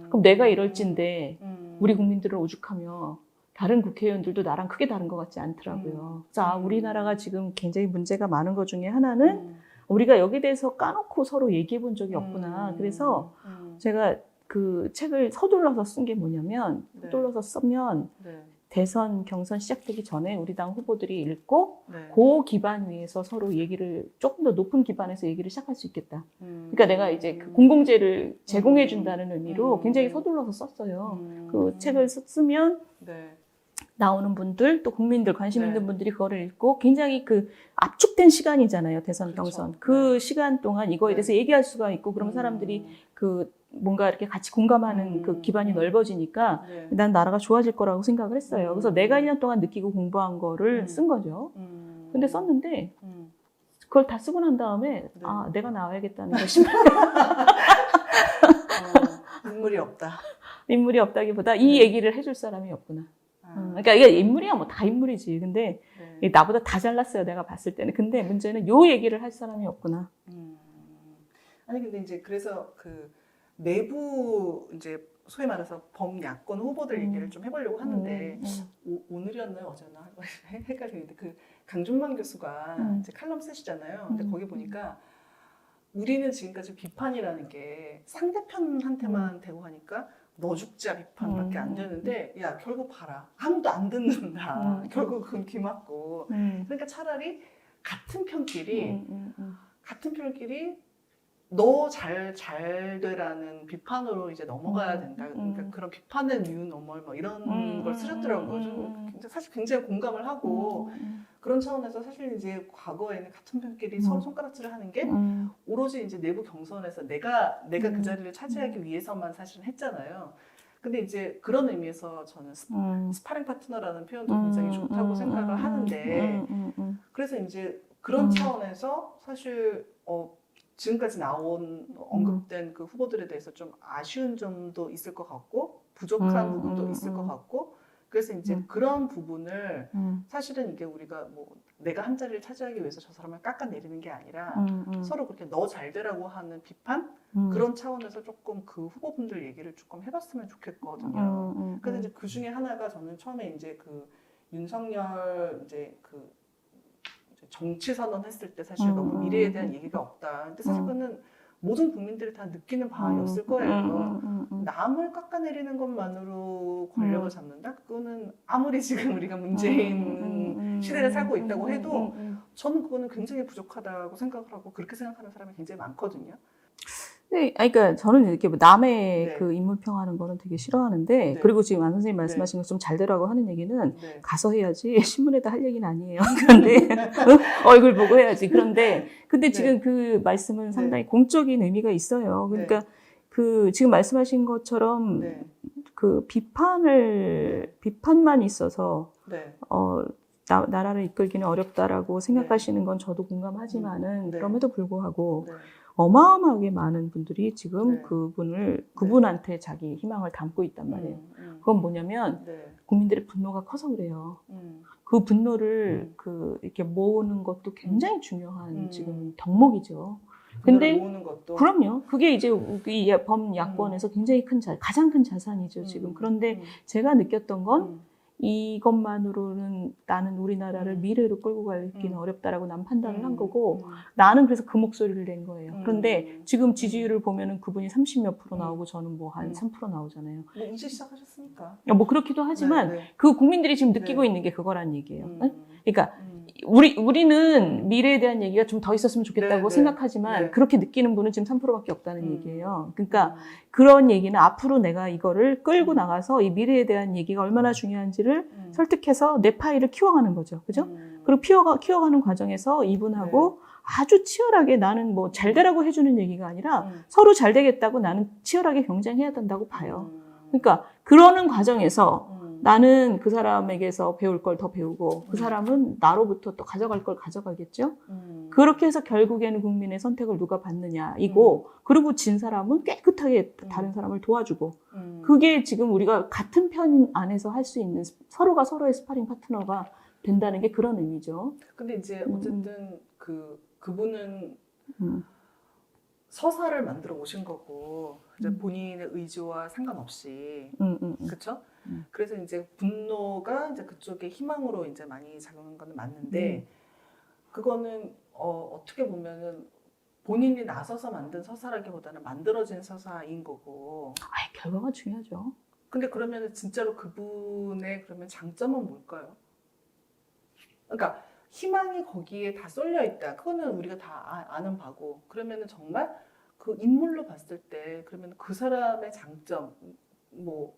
그럼 내가 이럴진데 우리 국민들은 오죽하며 다른 국회의원들도 나랑 크게 다른 것 같지 않더라고요. 그래서 우리나라가 지금 굉장히 문제가 많은 것 중에 하나는 우리가 여기에 대해서 까놓고 서로 얘기해 본 적이 없구나. 그래서 제가 그 책을 서둘러서 쓴 게 뭐냐면 서둘러서 쓰면 대선 경선 시작되기 전에 우리 당 후보들이 읽고 네. 그 기반 위에서 서로 얘기를 조금 더 높은 기반에서 얘기를 시작할 수 있겠다. 그러니까 내가 이제 그 공공재를 제공해 준다는 의미로 굉장히 서둘러서 썼어요. 그 책을 쓰면 네. 나오는 분들 또 국민들 관심 네. 있는 분들이 그거를 읽고 굉장히 그 압축된 시간이잖아요. 대선 그렇죠. 경선. 그 네. 시간 동안 이거에 네. 대해서 얘기할 수가 있고 그러면 사람들이 그 뭔가 이렇게 같이 공감하는 그 기반이 넓어지니까 네. 난 나라가 좋아질 거라고 생각을 했어요. 그래서 내가 1년 동안 느끼고 공부한 거를 음. 쓴 거죠. 근데 썼는데 그걸 다 쓰고 난 다음에 네. 아 내가 나와야겠다는 거 싶어요. 인물이 없다. 인물이 없다기보다 이 네. 얘기를 해줄 사람이 없구나. 그러니까 이게 인물이야 뭐 다 인물이지. 근데 네. 나보다 다 잘났어요. 내가 봤을 때는. 근데 문제는 요 얘기를 할 사람이 없구나. 아니 근데 이제 그래서 그 내부 이제 소위 말해서 범야권 후보들 얘기를 좀 해보려고 하는데 오늘이었나요 어제나 헷갈리는데 그 강준만 교수가 이제 칼럼 쓰시잖아요. 근데 거기 보니까 우리는 지금까지 비판이라는 게 상대편한테만 대고 하니까 너 죽자 비판밖에 안 되는데 야 결국 봐라 아무도 안 듣는다. 결국 그건 귀맞고 그러니까 차라리 같은 편끼리 너 잘 되라는 비판으로 이제 넘어가야 된다. 그러니까 그런 비판의 뉴 노멀 뭐 이런 걸 쓰셨더라고요. 저는 사실 굉장히 공감을 하고 그런 차원에서 사실 이제 과거에는 같은 편끼리 서로 손가락질을 하는 게 오로지 이제 내부 경선에서 내가 그 자리를 차지하기 위해서만 사실은 했잖아요. 근데 이제 그런 의미에서 저는 스파링 파트너라는 표현도 굉장히 좋다고 생각을 하는데 그래서 이제 그런 차원에서 사실 지금까지 언급된 그 후보들에 대해서 좀 아쉬운 점도 있을 것 같고 부족한 부분도 있을 것 같고 그래서 이제 그런 부분을 사실은 이게 우리가 뭐 내가 한 자리를 차지하기 위해서 저 사람을 깎아내리는 게 아니라 서로 그렇게 너 잘 되라고 하는 비판 그런 차원에서 조금 그 후보분들 얘기를 조금 해봤으면 좋겠거든요. 그래서 이제 그 중에 하나가 저는 처음에 이제 그 윤석열 이제 그 정치 선언 했을 때 사실 너무 미래에 대한 얘기가 없다. 근데 사실 그거는 모든 국민들이 다 느끼는 바였을 거예요. 남을 깎아내리는 것만으로 권력을 잡는다? 그거는 아무리 지금 우리가 문재인 시대를 살고 있다고 해도 저는 그거는 굉장히 부족하다고 생각을 하고 그렇게 생각하는 사람이 굉장히 많거든요. 네, 그러니까 저는 이렇게 뭐 남의 네. 그 인물평하는 거는 되게 싫어하는데 네. 그리고 지금 안 선생님 말씀하신 것좀 잘 되라고 하는 얘기는 네. 가서 해야지 신문에다 할 얘기는 아니에요. 그런데 얼굴 보고 해야지. 근데 네. 지금 그 말씀은 상당히 공적인 의미가 있어요. 그러니까 네. 그 지금 말씀하신 것처럼 네. 그 비판만 있어서 네. 나라를 이끌기는 어렵다라고 생각하시는 건 저도 공감하지만은 네. 그럼에도 불구하고 네. 어마어마하게 많은 분들이 지금 네. 그분한테 자기 희망을 담고 있단 말이에요. 그건 뭐냐면 네. 국민들의 분노가 커서 그래요. 그 분노를 이렇게 모으는 것도 굉장히 중요한 지금 덕목이죠. 근데 모으는 것도. 그럼요. 그게 이제 이 범야권에서 굉장히 가장 큰 자산이죠, 지금. 그런데 제가 느꼈던 건 이것만으로는 나는 우리나라를 미래로 끌고 가기는 어렵다라고 난 판단을 한 거고 나는 그래서 그 목소리를 낸 거예요. 그런데 지금 지지율을 보면은 그분이 30몇 프로 나오고 저는 뭐 한 3% 나오잖아요. 뭐 이제 시작하셨으니까. 뭐 그렇기도 하지만 네, 네. 그 국민들이 지금 느끼고 네. 있는 게 그거란 얘기예요. 그러니까 우리는 미래에 대한 얘기가 좀 더 있었으면 좋겠다고 네, 생각하지만 네. 그렇게 느끼는 분은 지금 3%밖에 없다는 얘기예요. 그러니까 그런 얘기는 앞으로 내가 이거를 끌고 나가서 이 미래에 대한 얘기가 얼마나 중요한지를 설득해서 내 파일을 키워가는 거죠. 그죠? 그리고 키워가는 과정에서 이분하고 아주 치열하게 나는 뭐 잘 되라고 해주는 얘기가 아니라 서로 잘 되겠다고 나는 치열하게 경쟁해야 된다고 봐요. 그러니까 그러는 과정에서 나는 그 사람에게서 배울 걸 더 배우고 그 사람은 나로부터 또 가져갈 걸 가져가겠죠. 그렇게 해서 결국에는 국민의 선택을 누가 받느냐이고 그리고 진 사람은 깨끗하게 다른 사람을 도와주고 그게 지금 우리가 같은 편 안에서 할 수 있는 서로가 서로의 스파링 파트너가 된다는 게 그런 의미죠. 근데 이제 어쨌든 그분은 서사를 만들어 오신 거고 이제 본인의 의지와 상관없이 그렇죠? 그래서 이제 분노가 이제 그쪽의 희망으로 이제 많이 작용한 건 맞는데 그거는 어떻게 보면은 본인이 나서서 만든 서사라기보다는 만들어진 서사인 거고. 결과가 중요하죠. 근데 그러면 진짜로 그분의 그러면 장점은 뭘까요? 그러니까 희망이 거기에 다 쏠려 있다. 그거는 우리가 다 아는 바고. 그러면은 정말 그 인물로 봤을 때 그러면 그 사람의 장점, 뭐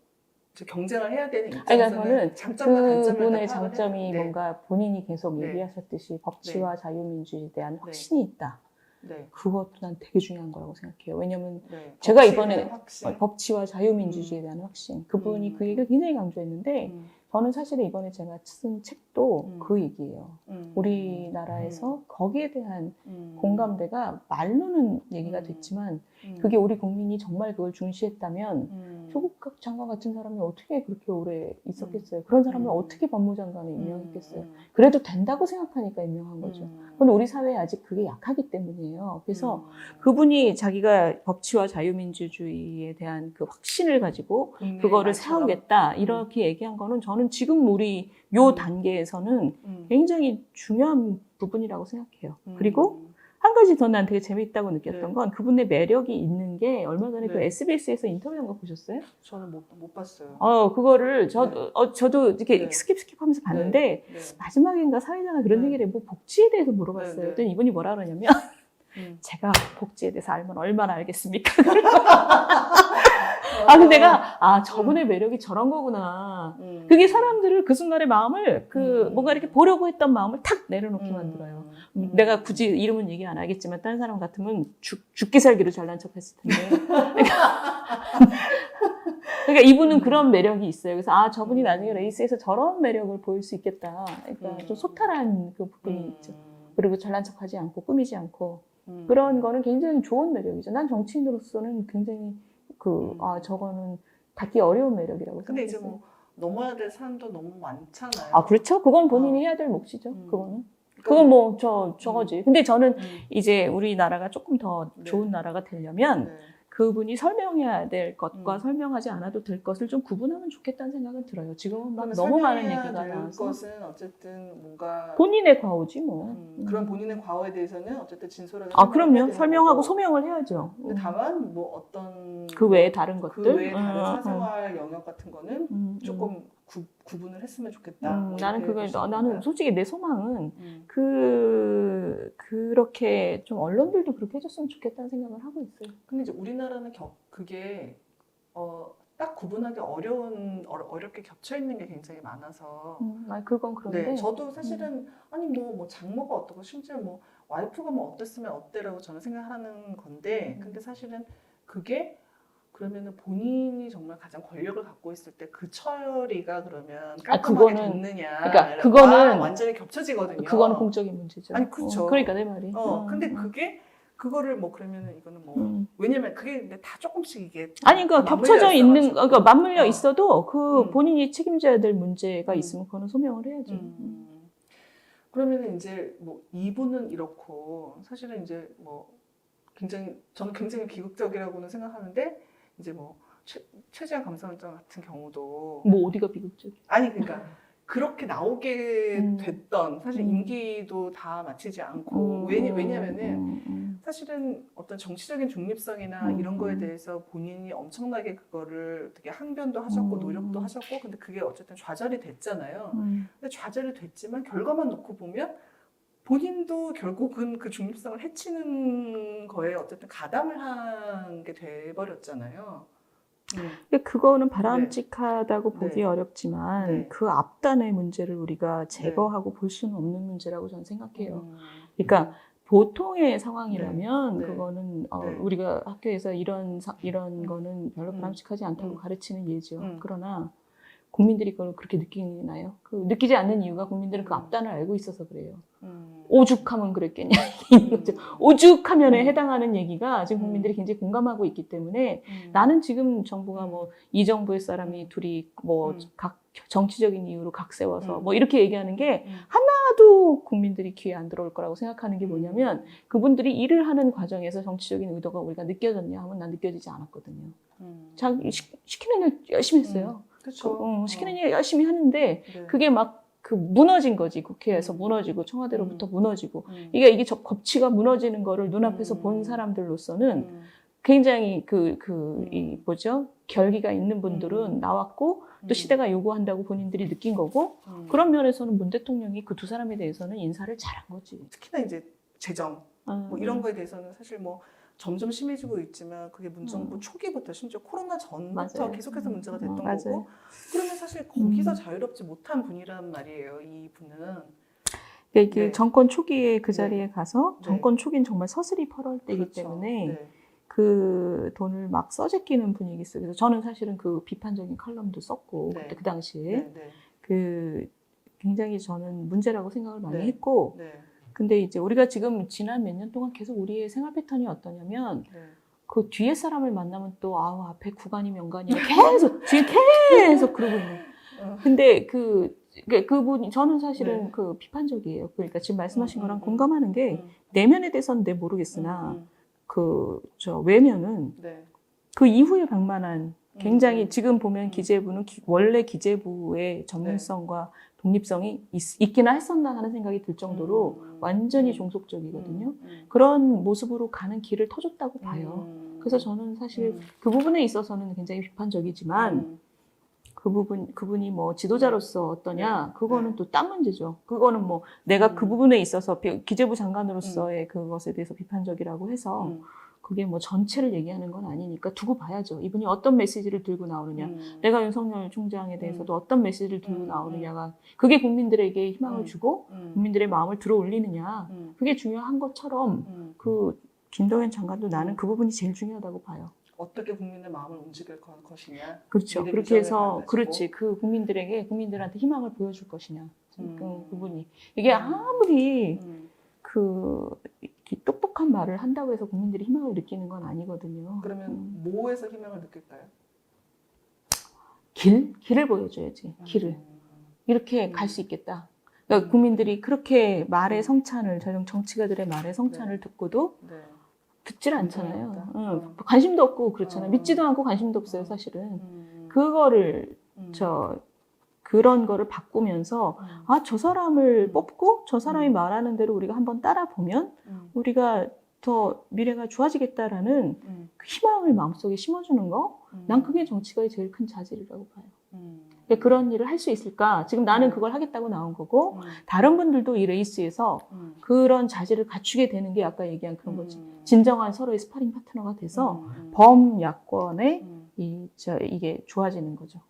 경쟁을 해야 되는 그러니까 입장에서는 저는 장점과 단점을 그분의 다 파악을 장점이 해야 돼. 뭔가 본인이 계속 네. 얘기하셨듯이 법치와 자유민주주의에 대한 네. 확신이 있다. 네. 그것도 난 되게 중요한 거라고 생각해요. 왜냐면 네. 제가 법치에 이번에 대한 확신. 법치와 자유민주주의에 대한 확신, 그분이 그 얘기를 굉장히 강조했는데 저는 사실 이번에 제가 쓴 책도 그 얘기예요. 우리나라에서 거기에 대한 공감대가 말로는 얘기가 됐지만 그게 우리 국민이 정말 그걸 중시했다면 조국 장관 같은 사람이 어떻게 그렇게 오래 있었겠어요? 그런 사람을 어떻게 법무장관에 임명했겠어요? 그래도 된다고 생각하니까 임명한 거죠. 근데 우리 사회에 아직 그게 약하기 때문이에요. 그래서 그분이 자기가 법치와 자유민주주의에 대한 그 확신을 가지고 그거를 세우겠다 이렇게 얘기한 거는 저는 지금 우리 요 단계에서는 굉장히 중요한 부분이라고 생각해요. 그리고 한 가지 더 난 되게 재미있다고 느꼈던 건 그분의 매력이 있는 게 얼마 전에 그 SBS에서 인터뷰한 거 보셨어요? 저는 못 봤어요. 그거를 저도 이렇게 스킵하면서 봤는데 네. 마지막인가 사회자가 그런 얘기를 뭐 복지에 대해서 물어봤어요. 그랬더니 이분이 뭐라 그러냐면 제가 복지에 대해서 알면 얼마나 알겠습니까? 근데 내가 저분의 매력이 저런 거구나. 그게 사람들을 그 순간의 마음을 뭔가 이렇게 보려고 했던 마음을 탁 내려놓게 만들어요. 내가 굳이 이름은 얘기 안 하겠지만 다른 사람 같으면 죽기 살기로 잘난 척했을 텐데. 그러니까 이분은 그런 매력이 있어요. 그래서 저분이 나중에 레이스에서 저런 매력을 보일 수 있겠다. 그러니까 좀 소탈한 그 부분이 있죠. 그리고 잘난 척하지 않고 꾸미지 않고 그런 거는 굉장히 좋은 매력이죠. 난 정치인으로서는 굉장히 저거는 닿기 어려운 매력이라고 근데 생각했어요. 이제 뭐 넘어야 될 산도 너무 많잖아요. 그렇죠. 그건 본인이 해야 될 몫이죠. 그거는. 그건 뭐 저거지. 근데 저는 이제 우리나라가 조금 더 좋은 나라가 되려면 그분이 설명해야 될 것과 설명하지 않아도 될 것을 좀 구분하면 좋겠다는 생각은 들어요. 지금은 막 너무 많은 얘기가 나와서. 것은 어쨌든 뭔가 본인의 과오지 뭐. 그런 본인의 과오에 대해서는 어쨌든 진솔하게 그럼요. 설명하고 소명을 해야죠. 근데 다만 뭐 어떤 그 외에 다른 것들, 그 외에 다른 사생활 영역 같은 거는 조금 구분을 했으면 좋겠다. 나는 솔직히 내 소망은 그렇게 좀 언론들도 그렇게 해줬으면 좋겠다는 생각을 하고 있어요. 근데 이제 우리나라는 그게 딱 구분하기 어렵게 겹쳐 있는 게 굉장히 많아서. 그건 그런데. 네, 저도 사실은 아니 뭐 장모가 어떻고 심지어 뭐 와이프가 뭐 어땠으면 어때라고 저는 생각하는 건데, 근데 사실은 그게 그러면은 본인이 정말 가장 권력을 갖고 있을 때 그 처리가 그러면 깔끔하게 됐느냐? 그러니까 그거는 완전히 겹쳐지거든요. 그거는 공적인 문제죠. 아니 그렇죠. 그러니까 내 말이. 근데 그거를 뭐 그러면은 이거는 뭐 왜냐면 그게 다 조금씩 이게 그러니까 겹쳐져 있는 그러니까 맞물려 있어도 본인이 책임져야 될 문제가 있으면 그거는 소명을 해야죠. 그러면은 이제 뭐 이분은 이렇고 사실은 이제 뭐 저는 굉장히 비극적이라고는 생각하는데 이제 뭐 최재형 감사원장 같은 경우도 뭐 어디가 비극적이? 아니 그러니까 그렇게 나오게 됐던 사실 임기도 다 마치지 않고 왜냐면은 사실은 어떤 정치적인 중립성이나 이런 거에 대해서 본인이 엄청나게 그거를 되게 항변도 하셨고 노력도 하셨고 근데 그게 어쨌든 좌절이 됐잖아요. 근데 좌절이 됐지만 결과만 놓고 보면 본인도 결국은 그 중립성을 해치는 거에 어쨌든 가담을 한 게 돼버렸잖아요. 그거는 바람직하다고 보기 어렵지만 그 앞단의 문제를 우리가 제거하고 볼 수는 없는 문제라고 저는 생각해요. 그러니까 보통의 상황이라면 그거는 우리가 학교에서 이런 거는 별로 바람직하지 않다고 가르치는 예죠. 그러나 국민들이 그걸 그렇게 느끼나요? 느끼지 않는 이유가 국민들은 그 앞단을 알고 있어서 그래요. 오죽하면 그랬겠냐. 오죽하면에 해당하는 얘기가 지금 국민들이 굉장히 공감하고 있기 때문에 나는 지금 정부가 뭐 이 정부의 사람이 둘이 뭐 각 정치적인 이유로 각 세워서 뭐 이렇게 얘기하는 게 하나도 국민들이 귀에 안 들어올 거라고 생각하는 게 뭐냐면 그분들이 일을 하는 과정에서 정치적인 의도가 우리가 느껴졌냐 하면 난 느껴지지 않았거든요. 시키는 일 열심히 했어요. 그렇죠. 시키는 일 열심히 하는데 그게 막 무너진 거지. 국회에서 무너지고 청와대로부터 무너지고 이게 법치가 무너지는 거를 눈앞에서 본 사람들로서는 굉장히 이 뭐죠? 결기가 있는 분들은 나왔고 또 시대가 요구한다고 본인들이 느낀 거고 그런 면에서는 문 대통령이 그 두 사람에 대해서는 인사를 잘한 거지. 특히나 이제 재정 뭐 이런 거에 대해서는 사실 뭐 점점 심해지고 있지만 그게 문정부 초기부터 심지어 코로나 전부터 맞아요. 계속해서 문제가 됐던 맞아요. 거고 그러면 사실 거기서 자유롭지 못한 분이란 말이에요. 이 분은. 그러니까 네. 정권 초기에 그 네. 자리에 가서 네. 정권 초기는 정말 서슬이 펄할 때이기 그렇죠. 때문에 네. 그 돈을 막 써제끼는 분위기 속에서 저는 사실은 그 비판적인 칼럼도 썼고 네. 그때 그 당시에 네. 네. 그 굉장히 저는 문제라고 생각을 많이 네. 했고 네. 근데 이제 우리가 지금 지난 몇 년 동안 계속 우리의 생활 패턴이 어떠냐면 네. 그 뒤에 사람을 만나면 또 아우 앞에 구간이 명간이 계속 뒤에 계속 그러고 있는. 근데 그분이 저는 사실은 네. 그 비판적이에요. 그러니까 지금 말씀하신 거랑 음. 공감하는 게 내면에 대해서는 내 모르겠으나 저 외면은 네. 그 이후에 방만한 굉장히 지금 보면 기재부는 원래 기재부의 전문성과 독립성이 있기나 했었나 하는 생각이 들 정도로 완전히 종속적이거든요. 그런 모습으로 가는 길을 터줬다고 봐요. 그래서 저는 사실 그 부분에 있어서는 굉장히 비판적이지만 그분이 뭐 지도자로서 어떠냐, 그거는 또 딴 문제죠. 그거는 뭐 내가 그 부분에 있어서 기재부 장관으로서의 그것에 대해서 비판적이라고 해서 그게 뭐 전체를 얘기하는 건 아니니까 두고 봐야죠. 이분이 어떤 메시지를 들고 나오느냐. 내가 윤석열 총장에 대해서도 어떤 메시지를 들고 나오느냐가 그게 국민들에게 희망을 주고 국민들의 마음을 들어올리느냐. 그게 중요한 것처럼 그 김동연 장관도 나는 그 부분이 제일 중요하다고 봐요. 어떻게 국민의 마음을 움직일 것이냐. 그렇죠. 그렇게 해서 그렇지. 그 국민들한테 희망을 보여줄 것이냐. 그 부분이 이게 아무리 이렇게 똑똑한 말을 한다고 해서 국민들이 희망을 느끼는 건 아니거든요. 그러면 뭐에서 희망을 느낄까요? 길을 보여줘야지. 길을 이렇게 갈 수 있겠다. 그러니까 국민들이 그렇게 말의 성찬을 정치가들의 말의 성찬을 듣고도 듣질 않잖아요. 관심도 없고 그렇잖아요. 믿지도 않고 관심도 없어요, 사실은. 그거를 그런 거를 바꾸면서 저 사람을 뽑고 저 사람이 말하는 대로 우리가 한번 따라 보면 우리가 더 미래가 좋아지겠다라는 그 희망을 마음속에 심어주는 거, 난 그게 정치가의 제일 큰 자질이라고 봐요. 그러니까 그런 일을 할 수 있을까? 지금 나는 그걸 하겠다고 나온 거고 다른 분들도 이 레이스에서 그런 자질을 갖추게 되는 게 아까 얘기한 그런 거지. 진정한 서로의 스파링 파트너가 돼서 범야권의 이게 좋아지는 거죠.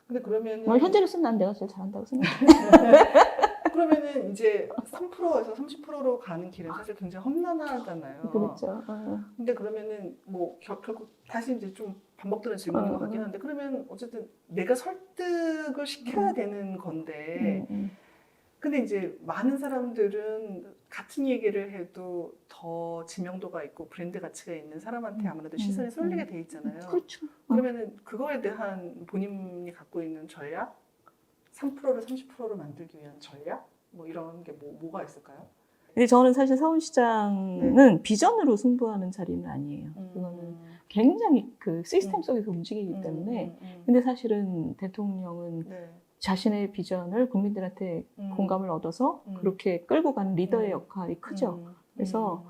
근데 그러면 현재로서는 난 내가 제일 잘한다고 생각해. 그러면은 이제 3%에서 30%로 가는 길은 사실 굉장히 험난하잖아요. 그렇죠. 근데 그러면은 뭐 결국 다시 이제 좀 반복되는 질문인 것 같긴 한데 그러면 어쨌든 내가 설득을 시켜야 되는 건데 근데 이제 많은 사람들은 같은 얘기를 해도 더 지명도가 있고 브랜드 가치가 있는 사람한테 아무래도 시선이 쏠리게 돼 있잖아요. 그렇죠. 그러면은 그거에 대한 본인이 갖고 있는 전략? 3%를 30%로 만들기 위한 전략? 뭐 이런 게 뭐가 있을까요? 근데 저는 사실 서울시장은 비전으로 승부하는 자리는 아니에요. 그거는 굉장히 그 시스템 속에서 움직이기 때문에. 근데 사실은 대통령은 자신의 비전을 국민들한테 공감을 얻어서 그렇게 끌고 가는 리더의 역할이 크죠. 그래서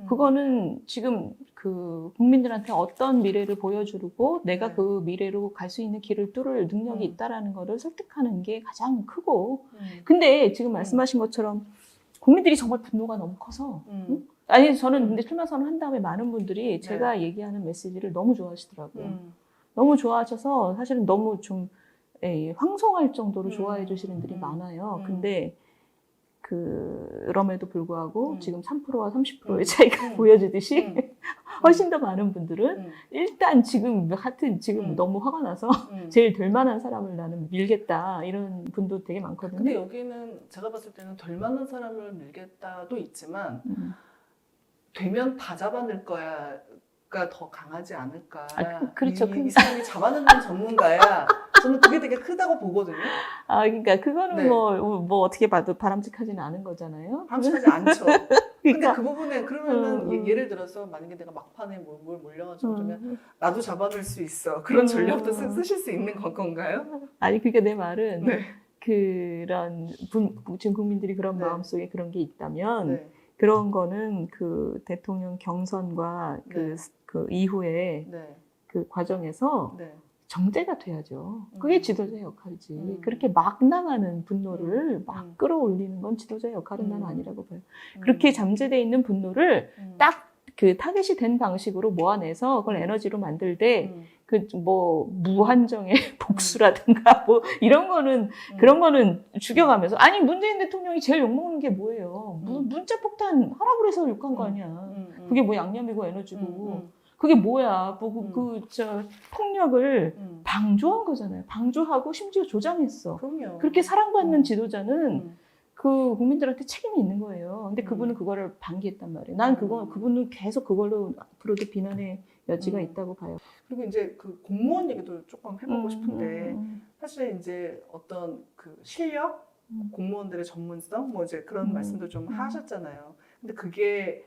그거는 지금 그 국민들한테 어떤 미래를 보여주고 내가 그 미래로 갈 수 있는 길을 뚫을 능력이 있다라는 거를 설득하는 게 가장 크고 근데 지금 말씀하신 것처럼 국민들이 정말 분노가 너무 커서 아니 저는 근데 출마 선언한 다음에 많은 분들이 제가 얘기하는 메시지를 너무 좋아하시더라고요. 너무 좋아하셔서 사실은 너무 좀 황송할 정도로 좋아해 주시는 분들이 많아요. 근데 그럼에도 불구하고 지금 3%와 30%의 차이가 보여지듯이 훨씬 더 많은 분들은 일단 하여튼 지금 너무 화가 나서 제일 될 만한 사람을 나는 밀겠다 이런 분도 되게 많거든요. 근데 여기는 제가 봤을 때는 될 만한 사람을 밀겠다도 있지만 되면 다 잡아낼 거야가 더 강하지 않을까. 그렇죠. 이 사람이 잡아내는 전문가야. 저는 그게 되게 크다고 보거든요. 그러니까 그거는 뭐 어떻게 봐도 바람직하지는 않은 거잖아요. 바람직하지 않죠. 근데 그 부분에 그러면은 예를 들어서 만약에 내가 막판에 뭘 몰려가지고 그러면 나도 잡아낼 수 있어. 그런 전략도 쓰실 수 있는 건가요? 아니 그게 내 말은 그런 지금 국민들이 그런 마음속에 그런 게 있다면 그런 거는 그 대통령 경선과 그 이후에 그 과정에서 정제가 돼야죠. 그게 지도자 역할이지. 그렇게 막 나가는 분노를 막 끌어올리는 건 지도자 역할은 난 아니라고 봐요. 그렇게 잠재되어 있는 분노를 딱 그 타겟이 된 방식으로 모아내서 그걸 에너지로 만들 때 그 뭐 무한정의 복수라든가 뭐 이런 거는 그런 거는 죽여가면서 아니 문재인 대통령이 제일 욕먹는 게 뭐예요? 문자 폭탄 하라고 그래서 욕한 거 아니야. 그게 뭐 양념이고 에너지고 그게 뭐야? 저 폭력을 방조한 거잖아요. 방조하고 심지어 조장했어. 그럼요. 그렇게 사랑받는 지도자는 그 국민들한테 책임이 있는 거예요. 근데 그분은 그거를 방기했단 말이에요. 난 그분은 계속 그걸로 앞으로도 비난의 여지가 있다고 봐요. 그리고 이제 그 공무원 얘기도 조금 해보고 싶은데 사실 이제 어떤 그 실력, 공무원들의 전문성, 뭐 이제 그런 말씀도 좀 하셨잖아요. 근데 그게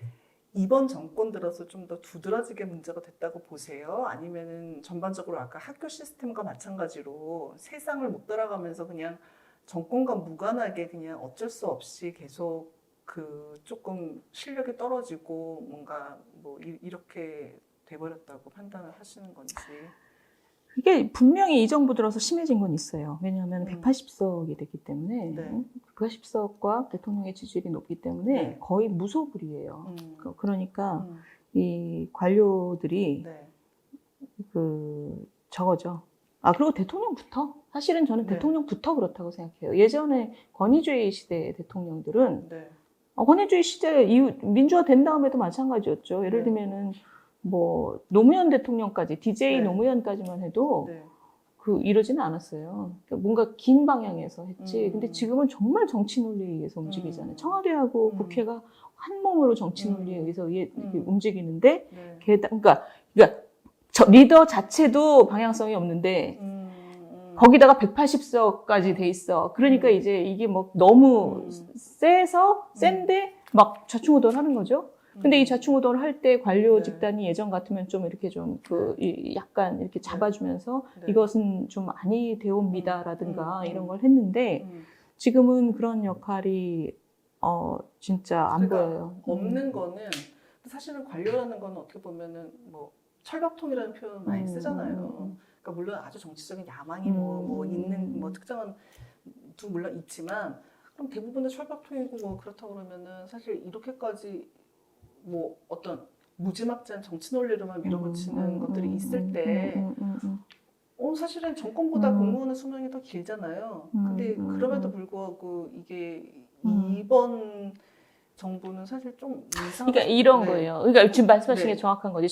이번 정권 들어서 좀 더 두드러지게 문제가 됐다고 보세요? 아니면은 전반적으로 아까 학교 시스템과 마찬가지로 세상을 못 따라가면서 그냥 정권과 무관하게 그냥 어쩔 수 없이 계속 그 조금 실력이 떨어지고 뭔가 뭐 이렇게 돼버렸다고 판단을 하시는 건지. 이게 분명히 이 정부 들어서 심해진 건 있어요. 왜냐하면 180석이 됐기 때문에 180석과 대통령의 지지율이 높기 때문에 거의 무소불위예요. 그러니까 이 관료들이 그 저거죠. 아 그리고 대통령부터 사실은 저는 대통령부터 그렇다고 생각해요. 예전에 권위주의 시대 대통령들은 권위주의 시대 이후 민주화 된 다음에도 마찬가지였죠. 예를 들면은 뭐 노무현 대통령까지 DJ 노무현까지만 해도 그 이러지는 않았어요. 그러니까 뭔가 긴 방향에서 했지. 근데 지금은 정말 정치 논리에 의해서 움직이잖아요. 청와대하고 국회가 한 몸으로 정치 논리에 의해서 움직이는데 그러니까 저 리더 자체도 방향성이 없는데 거기다가 180석까지 돼 있어. 그러니까 이제 이게 뭐 너무 센데 막 좌충우돌 하는 거죠. 근데 이 좌충우돌 할 때 관료 집단이 예전 같으면 좀 이렇게 좀 약간 이렇게 잡아주면서 이것은 좀 아니 되옵니다라든가 이런 걸 했는데 지금은 그런 역할이 진짜 안 보여요. 없는 거는 사실은 관료라는 거는 어떻게 보면은 뭐 철밥통이라는 표현 많이 쓰잖아요. 그러니까 물론 아주 정치적인 야망이 뭐 있는 뭐 특정한 두 물론 있지만 그럼 대부분의 철밥통이고 뭐 그렇다고 그러면은 사실 이렇게까지 뭐 어떤 무지막지한 정치 논리로만 밀어붙이는 것들이 있을 때 사실은 정권보다 공무원의 수명이 더 길잖아요. 근데 그럼에도 불구하고 이게 이번 정부는 사실 좀 이상한. 그러니까 이런 거예요. 그러니까 지금 말씀하신 게 정확한 거지.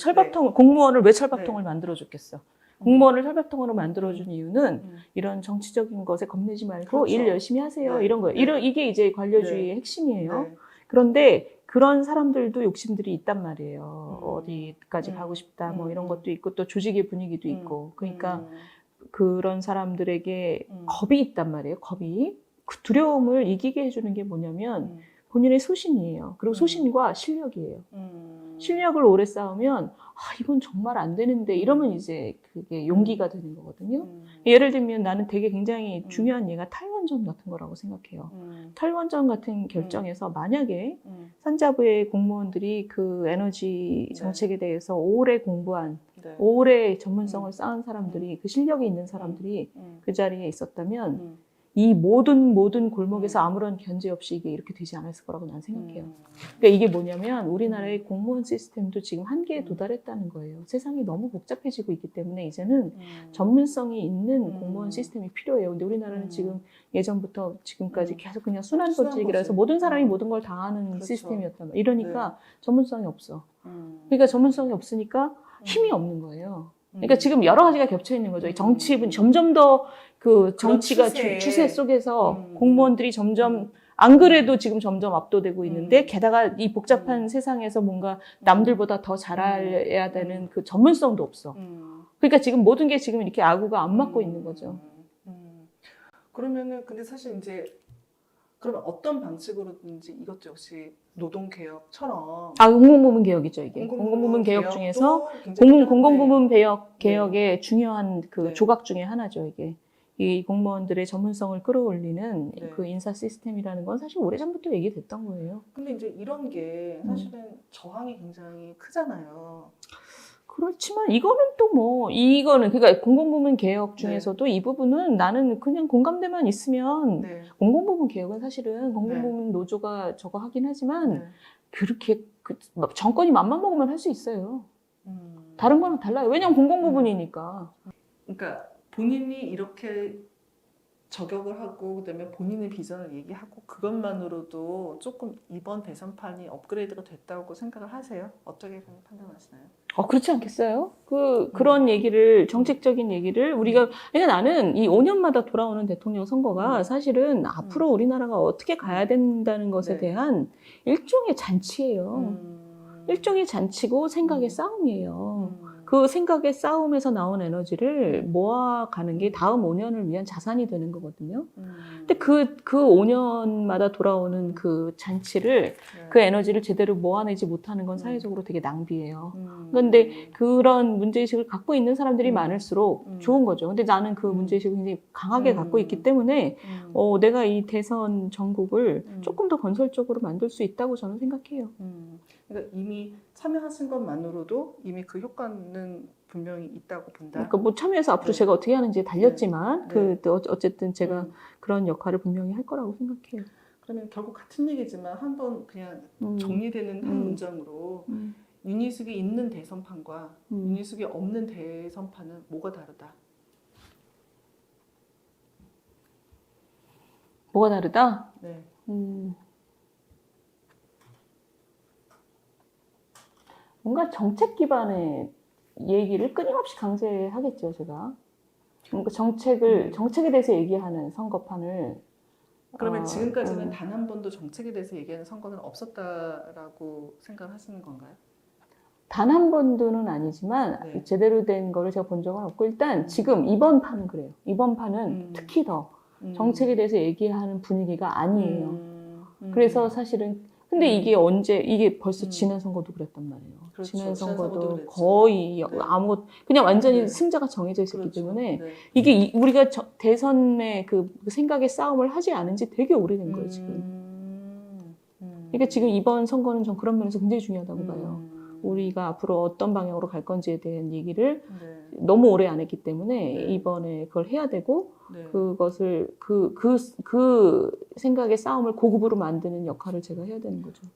공무원을 왜 철밥통을 만들어줬겠어? 공무원을 철밥통으로 만들어준 이유는 이런 정치적인 것에 겁내지 말고 일 열심히 하세요. 이런 거예요. 이게 이제 관료주의의 핵심이에요. 그런데 그런 사람들도 욕심들이 있단 말이에요. 어디까지 가고 싶다, 뭐 이런 것도 있고 또 조직의 분위기도 있고. 그러니까 그런 사람들에게 겁이 있단 말이에요. 겁이. 그 두려움을 이기게 해주는 게 뭐냐면 본인의 소신이에요. 그리고 소신과 실력이에요. 실력을 오래 쌓으면 이건 정말 안 되는데 이러면 이제 그게 용기가 되는 거거든요. 예를 들면 나는 되게 굉장히 중요한 예가 탈원전 같은 거라고 생각해요. 탈원전 같은 결정에서 만약에 산자부의 공무원들이 그 에너지 정책에 대해서 오래 공부한 오래 전문성을 쌓은 사람들이 그 실력이 있는 사람들이 그 자리에 있었다면 이 모든 골목에서 아무런 견제 없이 이게 이렇게 되지 않았을 거라고 난 생각해요. 그러니까 이게 뭐냐면 우리나라의 공무원 시스템도 지금 한계에 도달했다는 거예요. 세상이 너무 복잡해지고 있기 때문에 이제는 전문성이 있는 공무원 시스템이 필요해요. 근데 우리나라는 지금 예전부터 지금까지 계속 그냥 순환급직이라 해서 모든 사람이 모든 걸 다 하는 시스템이었단 말이에요. 이러니까 전문성이 없어. 그러니까 전문성이 없으니까 힘이 없는 거예요. 그러니까 지금 여러 가지가 겹쳐 있는 거죠. 정치는 점점 더 그 정치가 추세 속에서 공무원들이 점점 안 그래도 지금 점점 압도되고 있는데 게다가 이 복잡한 세상에서 뭔가 남들보다 더 잘해야 되는 그 전문성도 없어. 그러니까 지금 모든 게 지금 이렇게 아구가 안 맞고 있는 거죠. 그러면은 근데 사실 이제 그러면 어떤 방식으로든지 이것도 역시 노동개혁처럼 공공부문 개혁이죠 이게. 공공부문 개혁 중에서 공공부문 개혁의 중요한 그 조각 중에 하나죠 이게. 이 공무원들의 전문성을 끌어올리는 네. 그 인사 시스템이라는 건 사실 오래전부터 얘기됐던 거예요. 근데 이제 이런 게 사실은 저항이 굉장히 크잖아요. 그렇지만 이거는 또 뭐 이거는 그러니까 공공부문 개혁 중에서도 이 부분은 나는 그냥 공감대만 있으면 네. 공공부문 개혁은 사실은 공공부문 노조가 저거 하긴 하지만 네. 그렇게 막 정권이 맘만 먹으면 할 수 있어요. 음. 다른 거랑 달라요. 왜냐면 공공부문이니까. 그러니까 본인이 이렇게 저격을 하고 그다음에 본인의 비전을 얘기하고 그것만으로도 조금 이번 대선판이 업그레이드가 됐다고 생각을 하세요? 어떻게 판단하시나요? 그렇지 않겠어요? 그런 얘기를, 정책적인 얘기를 우리가, 그러니까 나는 이 5년마다 돌아오는 대통령 선거가 사실은 앞으로 우리나라가 어떻게 가야 된다는 것에 네. 대한 일종의 잔치예요. 일종의 잔치고 생각의 싸움이에요. 그 생각의 싸움에서 나온 에너지를 모아가는 게 다음 5년을 위한 자산이 되는 거거든요. 근데 그 5년마다 돌아오는 그 잔치를, 그 에너지를 제대로 모아내지 못하는 건 사회적으로 되게 낭비예요. 그런데 그런 문제의식을 갖고 있는 사람들이 많을수록 좋은 거죠. 근데 나는 그 문제의식을 굉장히 강하게 갖고 있기 때문에 내가 이 대선 전국을 조금 더 건설적으로 만들 수 있다고 저는 생각해요. 그러니까 이미 참여하신 것만으로도 이미 그 효과는 분명히 있다고 본다. 그러니까 뭐 참여해서 앞으로 제가 어떻게 하는지 달렸지만 어쨌든 제가 그런 역할을 분명히 할 거라고 생각해요. 그러면 결국 같은 얘기지만 한번 그냥 정리되는 한 문장으로 윤희숙이 있는 대선판과 윤희숙이 없는 대선판은 뭐가 다르다? 뭐가 다르다? 네. 뭔가 정책 기반의 얘기를 끊임없이 강제하겠죠, 제가. 그러니까 정책에 대해서 얘기하는 선거판을. 그러면 지금까지는 단 한 번도 정책에 대해서 얘기하는 선거는 없었다라고 생각하시는 건가요? 단 한 번도는 아니지만 제대로 된 거를 제가 본 적은 없고 일단 지금 이번 판은 그래요. 이번 판은 특히 더 정책에 대해서 얘기하는 분위기가 아니에요. 그래서 사실은 근데 이게 벌써 지난 선거도 그랬단 말이에요. 그렇죠. 지난 선거도 그랬죠. 거의 그냥 완전히 승자가 정해져 있었기 때문에 이게 우리가 대선의 그 생각의 싸움을 하지 않은 지 되게 오래된 거예요, 지금. 그러니까 지금 이번 선거는 전 그런 면에서 굉장히 중요하다고 봐요. 우리가 앞으로 어떤 방향으로 갈 건지에 대한 얘기를 너무 오래 안 했기 때문에 이번에 그걸 해야 되고 그것을 그 생각의 싸움을 고급으로 만드는 역할을 제가 해야 되는 거죠.